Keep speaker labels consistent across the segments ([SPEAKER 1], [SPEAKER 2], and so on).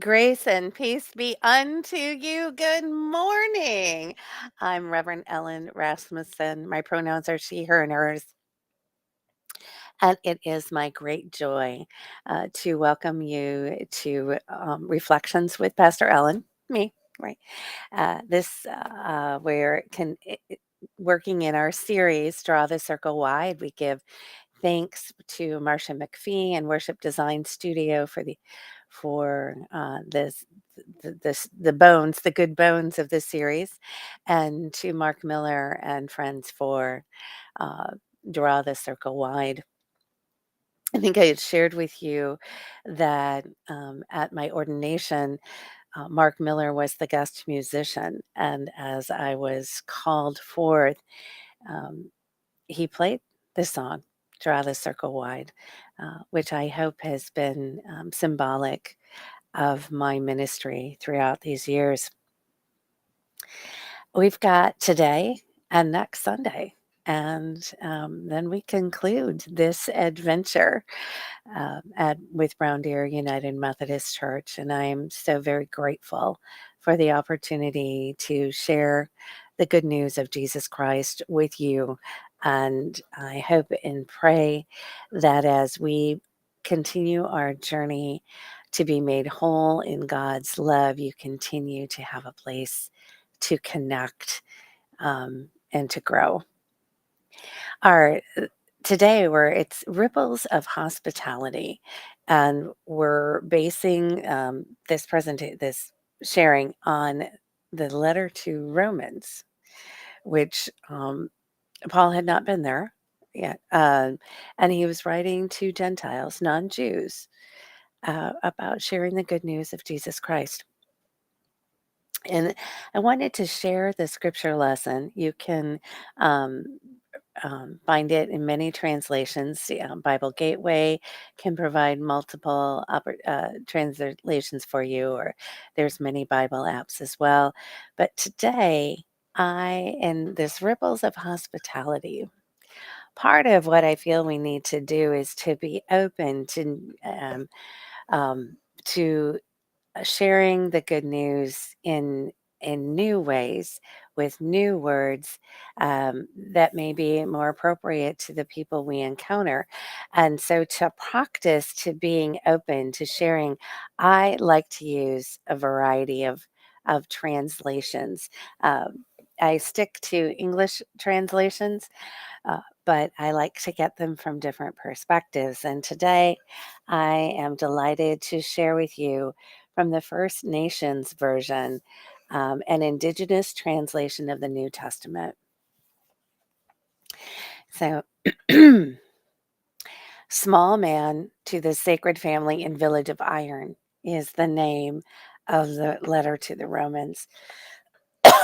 [SPEAKER 1] Grace and peace be unto you. Good morning. I'm Reverend Ellen Rasmussen. My pronouns are she, her, and hers. And it is my great joy to welcome you to Reflections with Pastor Ellen, me, right? We're working in our series, Draw the Circle Wide. We give thanks to Marcia McPhee and Worship Design Studio for the good bones of this series, and to Mark Miller and friends for uh, Draw the Circle Wide. I think I had shared with you that at my ordination, Mark Miller was the guest musician, and as I was called forth, um, he played this song, Draw the Circle Wide, which I hope has been symbolic of my ministry throughout these years. We've got today and next Sunday, and then we conclude this adventure with Brown Deer United Methodist Church. And I'm so very grateful for the opportunity to share the good news of Jesus Christ with you. And I hope and pray that as we continue our journey to be made whole in God's love, you continue to have a place to connect and to grow. Our Today it's ripples of hospitality, and we're basing this sharing on the letter to Romans, which Paul had not been there yet, and he was writing to Gentiles, non-Jews, about sharing the good news of Jesus Christ. And I wanted to share the scripture lesson. You can um, find it in many translations. Bible Gateway can provide multiple translations for you, or there's many Bible apps as well. But today, in this ripples of hospitality, part of what I feel we need to do is to be open um, to sharing the good news in new ways with new words that may be more appropriate to the people we encounter. And so to practice to being open to sharing, I like to use a variety of translations. I stick to English translations, but I like to get them from different perspectives. And today I am delighted to share with you from the First Nations version, an indigenous translation of the New Testament. So, Small Man to the Sacred Family in Village of Iron is the name of the letter to the Romans.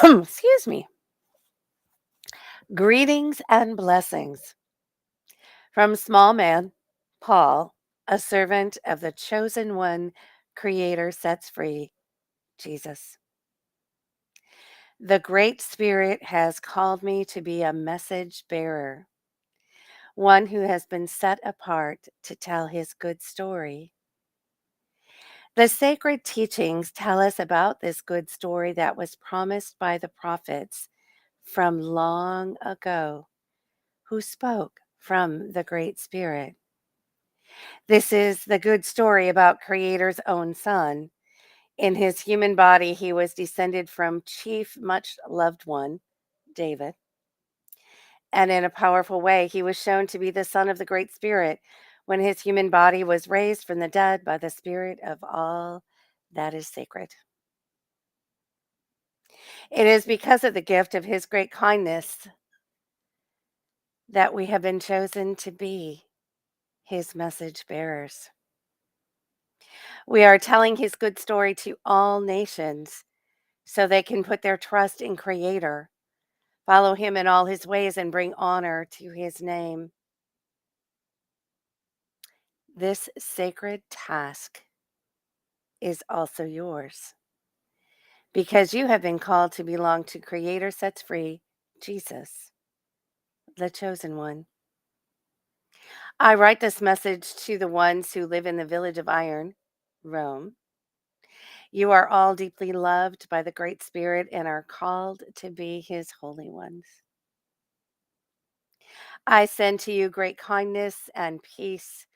[SPEAKER 1] Excuse me. Greetings and blessings from small man, Paul, a servant of the chosen one, Creator sets free, Jesus. The Great Spirit has called me to be a message bearer, one who has been set apart to tell his good story. The sacred teachings tell us about this good story that was promised by the prophets from long ago, who spoke from the Great Spirit. This is the good story about Creator's own Son. In his human body, he was descended from chief, much loved one, David. And in a powerful way, he was shown to be the Son of the Great Spirit when his human body was raised from the dead by the Spirit of all that is sacred. It is because of the gift of his great kindness that we have been chosen to be his message bearers. We are telling his good story to all nations so they can put their trust in Creator, follow him in all his ways, and bring honor to his name. This sacred task is also yours because you have been called to belong to Creator sets free, Jesus, the chosen one. I write this message to the ones who live in the village of Iron, Rome, You are all deeply loved by the Great Spirit and are called to be His holy ones. I send to you great kindness and peace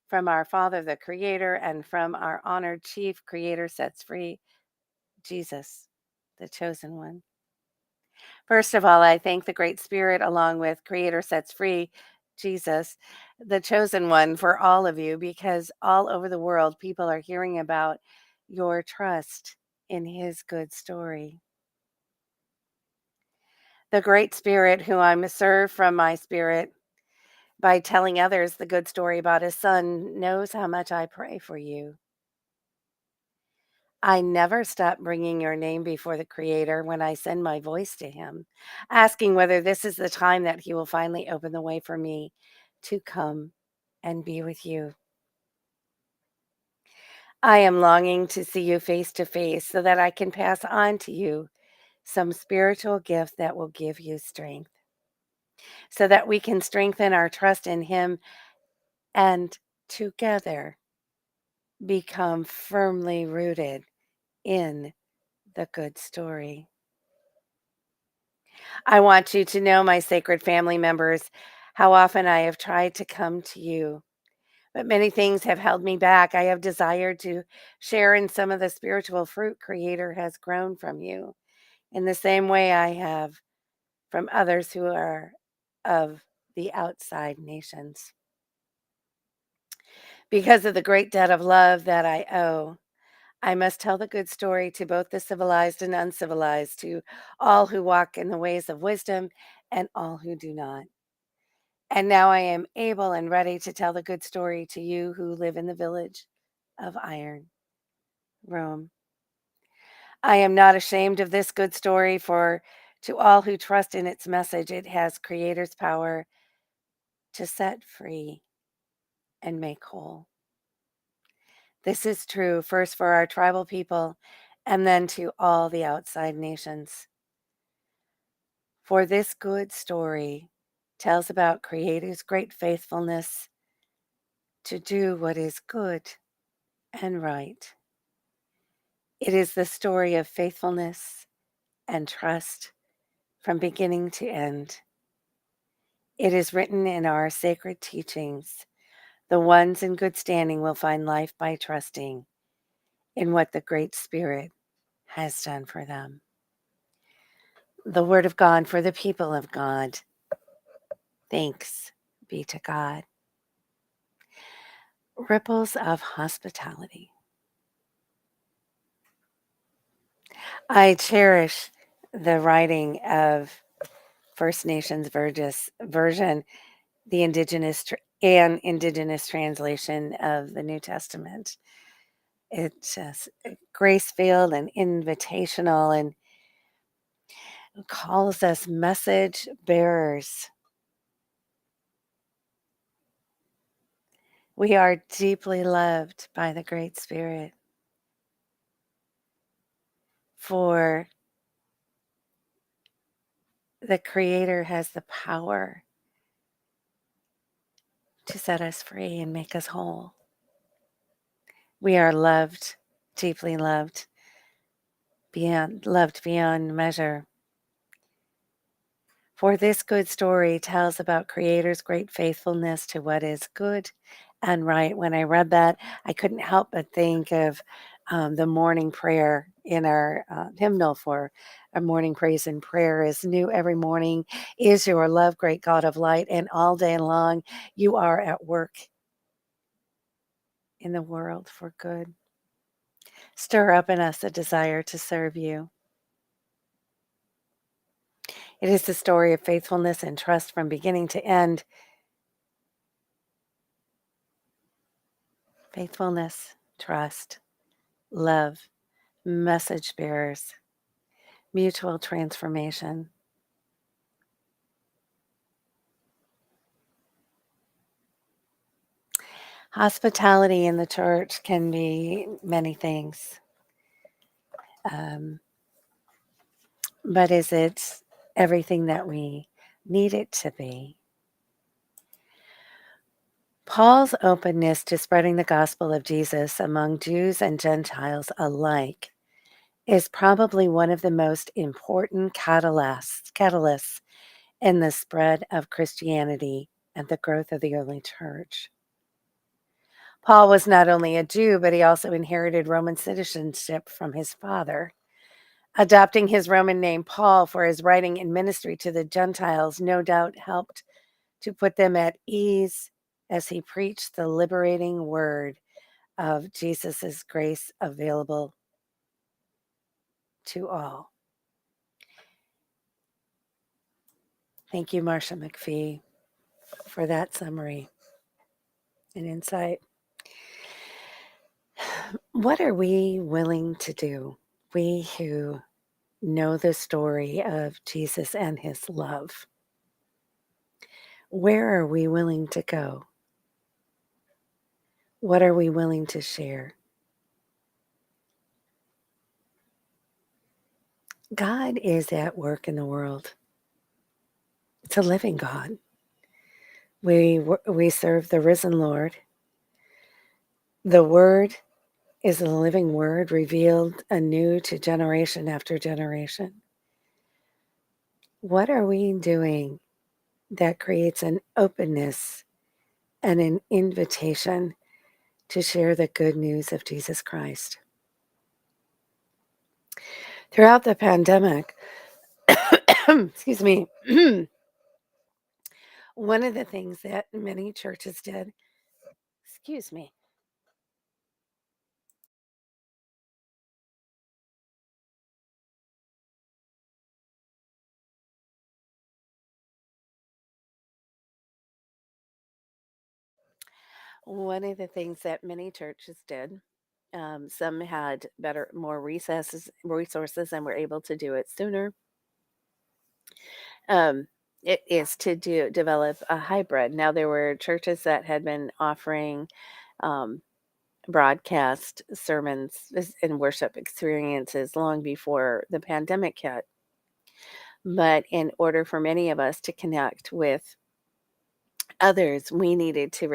[SPEAKER 1] from our Father, the Creator, and from our honored Chief Creator sets free, Jesus, the chosen one. First of all, I thank the Great Spirit along with Creator sets free, Jesus, the chosen one, for all of you, because all over the world people are hearing about your trust in His good story. The Great Spirit, who I serve from my spirit by telling others the good story about His Son, knows how much I pray for you. I never stop bringing your name before the Creator when I send my voice to Him, asking whether this is the time that He will finally open the way for me to come and be with you. I am longing to see you face to face so that I can pass on to you some spiritual gift that will give you strength, so that we can strengthen our trust in Him and together become firmly rooted in the good story. I want you to know, my sacred family members, how often I have tried to come to you, but many things have held me back. I have desired to share in some of the spiritual fruit Creator has grown from you, in the same way I have from others who are of the outside nations. Because of the great debt of love that I owe, I must tell the good story to both the civilized and uncivilized, to all who walk in the ways of wisdom and all who do not. And now I am able and ready to tell the good story to you who live in the village of iron, Rome. I am not ashamed of this good story, for to all who trust in its message, it has Creator's power to set free and make whole. This is true first for our tribal people and then to all the outside nations. For this good story tells about Creator's great faithfulness to do what is good and right. It is the story of faithfulness and trust from beginning to end. It is written in our sacred teachings. The ones in good standing will find life by trusting in what the Great Spirit has done for them. The Word of God for the people of God. Thanks be to God. Ripples of hospitality. I cherish the writing of First Nations version, the indigenous translation of the New Testament. It's just grace-filled and invitational and calls us message bearers. We are deeply loved by the Great Spirit, for the Creator has the power to set us free and make us whole. We are loved, deeply loved beyond measure. For this good story tells about Creator's great faithfulness to what is good and right. When I read that, I couldn't help but think of the morning prayer in our hymnal for our morning praise and prayer is new every morning is your love, great God of light, and all day long you are at work in the world for good. Stir up in us a desire to serve you. It is the story of faithfulness and trust from beginning to end. Faithfulness, trust, love, message bearers, mutual transformation. Hospitality in the church can be many things. Um, but is it everything that we need it to be? Paul's openness to spreading the gospel of Jesus among Jews and Gentiles alike is probably one of the most important catalysts in the spread of Christianity and the growth of the early church. Paul was not only a Jew, but he also inherited Roman citizenship from his father. Adopting his Roman name Paul for his writing and ministry to the Gentiles no doubt helped to put them at ease as he preached the liberating word of Jesus' grace available to all. Thank you, Marcia McPhee, for that summary and insight. What are we willing to do? We who know the story of Jesus and his love. Where are we willing to go? What are we willing to share? God is at work in the world. It's a living God. We serve the risen Lord. The Word is a living Word revealed anew to generation after generation. What are we doing that creates an openness and an invitation to share the good news of Jesus Christ? Throughout the pandemic, excuse me, one of the things that many churches did, excuse me, one of the things that many churches did, some had more resources and were able to do it sooner. Um, it is to develop a hybrid. Now there were churches that had been offering um, broadcast sermons and worship experiences long before the pandemic hit. But in order for many of us to connect with others, we needed to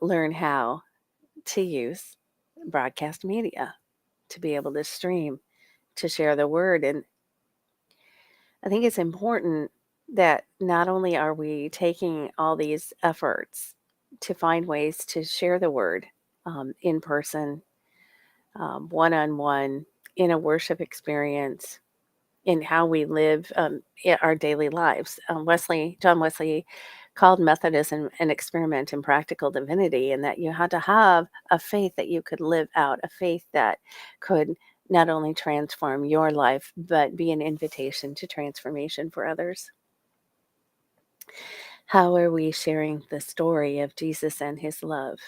[SPEAKER 1] learn how to use broadcast media to be able to stream, to share the word. And I think it's important that not only are we taking all these efforts to find ways to share the word in person, one on one, in a worship experience, in how we live our daily lives. John Wesley called Methodism an experiment in practical divinity, and that you had to have a faith that you could live out, a faith that could not only transform your life, but be an invitation to transformation for others. How are we sharing the story of Jesus and his love?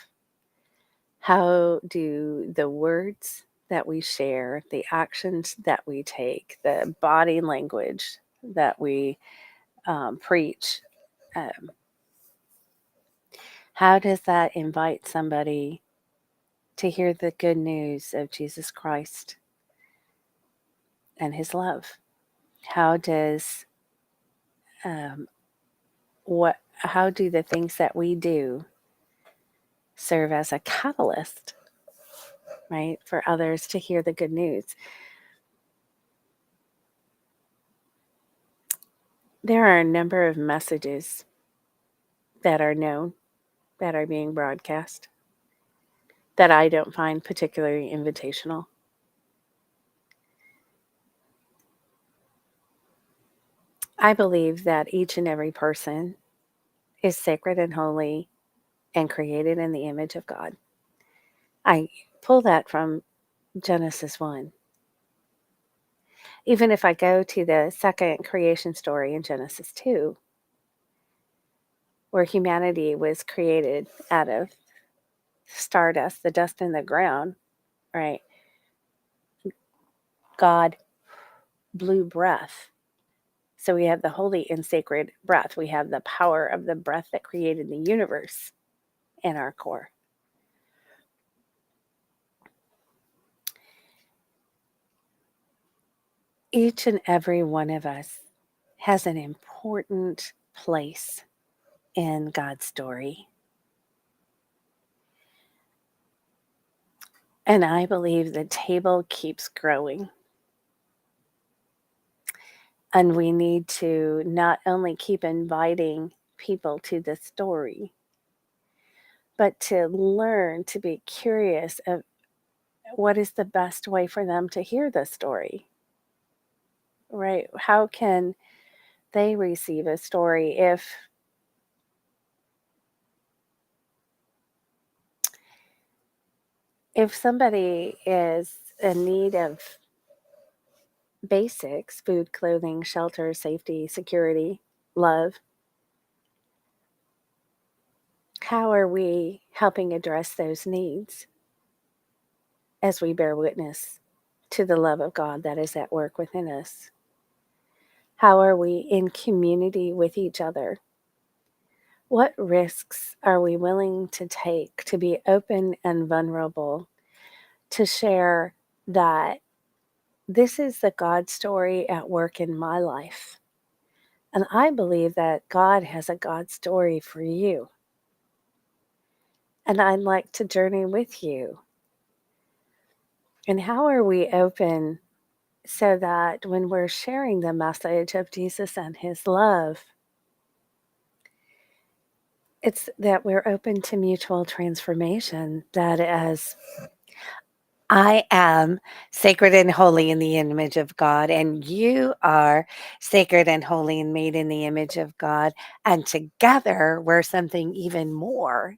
[SPEAKER 1] How do the words that we share, the actions that we take, the body language that we preach, um, how does that invite somebody to hear the good news of Jesus Christ and his love? How does um, how do the things that we do serve as a catalyst, right, for others to hear the good news? There are a number of messages that are known, that are being broadcast, that I don't find particularly invitational. I believe that each and every person is sacred and holy and created in the image of God. I pull that from Genesis 1. Even if I go to the second creation story in Genesis 2, where humanity was created out of stardust, the dust in the ground, right? God blew breath. So we have the holy and sacred breath. We have the power of the breath that created the universe in our core. Each and every one of us has an important place in God's story. And I believe the table keeps growing. And we need to not only keep inviting people to the story, but to learn to be curious of what is the best way for them to hear the story, right? How can they receive a story if somebody is in need of basics, food, clothing, shelter, safety, security, love, how are we helping address those needs as we bear witness to the love of God that is at work within us? How are we in community with each other? What risks are we willing to take to be open and vulnerable, to share that this is the God story at work in my life? And I believe that God has a God story for you. And I'd like to journey with you. And how are we open so that when we're sharing the message of Jesus and his love, it's that we're open to mutual transformation, that as I am sacred and holy in the image of God, and you are sacred and holy and made in the image of God, and together we're something even more.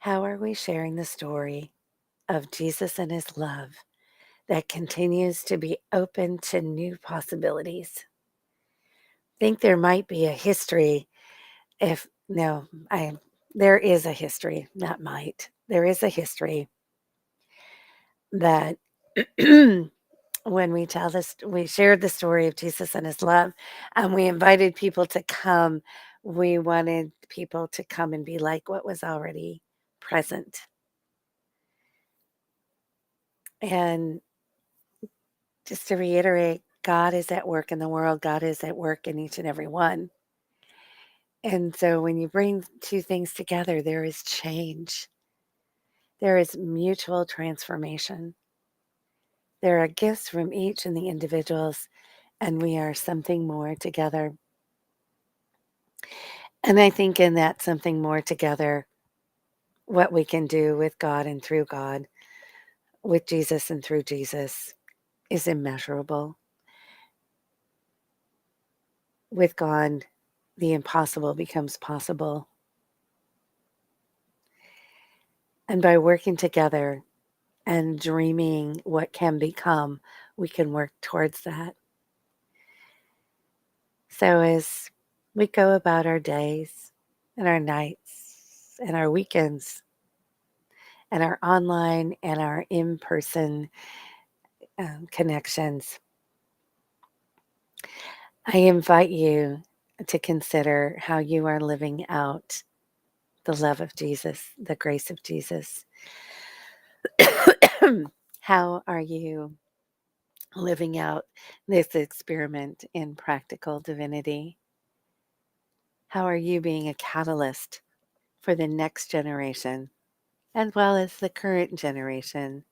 [SPEAKER 1] How are we sharing the story of Jesus and his love that continues to be open to new possibilities? I think there might be a history, if no, there is a history, not might. There is a history that when we tell this, we shared the story of Jesus and his love, and we invited people to come. We wanted people to come and be like what was already present. And just to reiterate, God is at work in the world. God is at work in each and every one. And so when you bring two things together, there is change. There is mutual transformation. There are gifts from each and the individuals, and we are something more together. And I think in that something more together, what we can do with God and through God, with Jesus and through Jesus, is immeasurable. With God, the impossible becomes possible. And by working together and dreaming what can become, we can work towards that. So as we go about our days and our nights and our weekends and our online and our in-person connections, I invite you to consider how you are living out the love of Jesus, the grace of Jesus. How are you living out this experiment in practical divinity? How are you being a catalyst for the next generation, as well as the current generation,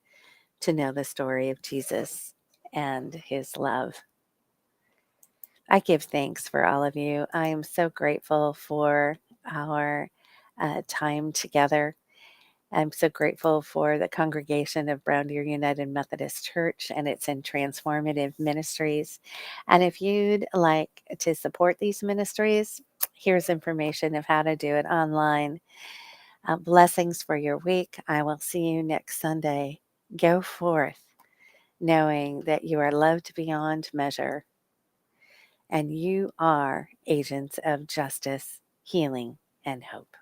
[SPEAKER 1] to know the story of Jesus and his love? I give thanks for all of you. I am so grateful for our time together. I'm so grateful for the congregation of Brown Deer United Methodist Church and its in transformative ministries. And if you'd like to support these ministries, here's information of how to do it online. Blessings for your week. I will see you next Sunday. Go forth knowing that you are loved beyond measure and you are agents of justice, healing, and hope.